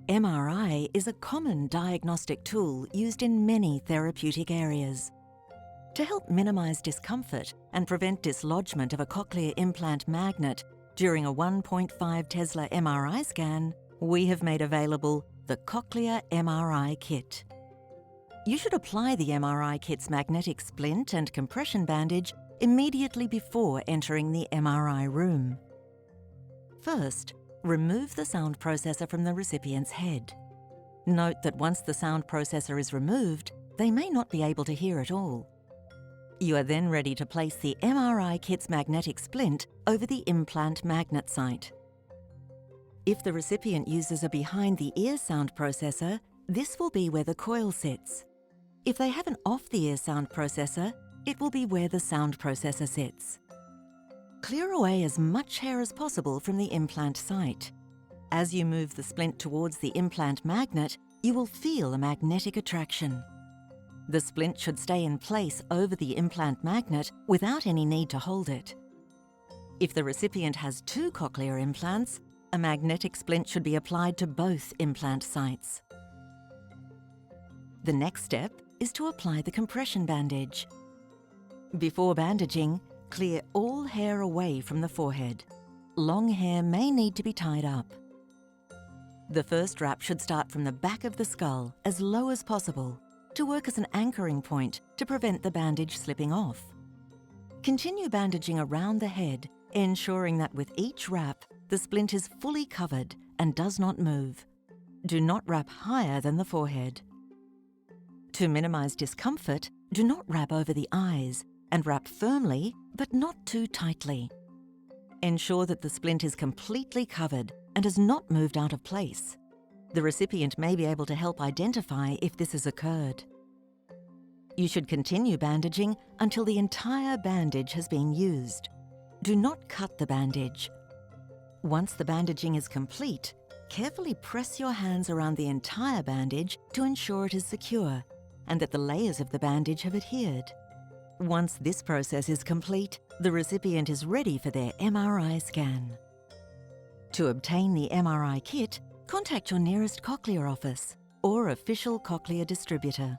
MRI is a common diagnostic tool used in many therapeutic areas. To help minimise discomfort and prevent dislodgement of a cochlear implant magnet during a 1.5 Tesla MRI scan, we have made available the Cochlear MRI Kit. You should apply the MRI kit's magnetic splint and compression bandage immediately before entering the MRI room. First, remove the sound processor from the recipient's head. Note that once the sound processor is removed, they may not be able to hear at all. You are then ready to place the MRI kit's magnetic splint over the implant magnet site. If the recipient uses a behind-the-ear sound processor, this will be where the coil sits. If they have an off-the-ear sound processor, it will be where the sound processor sits. Clear away as much hair as possible from the implant site. As you move the splint towards the implant magnet, you will feel a magnetic attraction. The splint should stay in place over the implant magnet without any need to hold it. If the recipient has 2 cochlear implants, a magnetic splint should be applied to both implant sites. The next step is to apply the compression bandage. Before bandaging, clear all hair away from the forehead. Long hair may need to be tied up. The first wrap should start from the back of the skull as low as possible to work as an anchoring point to prevent the bandage slipping off. Continue bandaging around the head, ensuring that with each wrap, the splint is fully covered and does not move. Do not wrap higher than the forehead. To minimize discomfort, do not wrap over the eyes and wrap firmly but not too tightly. Ensure that the splint is completely covered and has not moved out of place. The recipient may be able to help identify if this has occurred. You should continue bandaging until the entire bandage has been used. Do not cut the bandage. Once the bandaging is complete, carefully press your hands around the entire bandage to ensure it is secure and that the layers of the bandage have adhered. Once this process is complete, the recipient is ready for their MRI scan. To obtain the MRI kit, contact your nearest Cochlear office or official Cochlear distributor.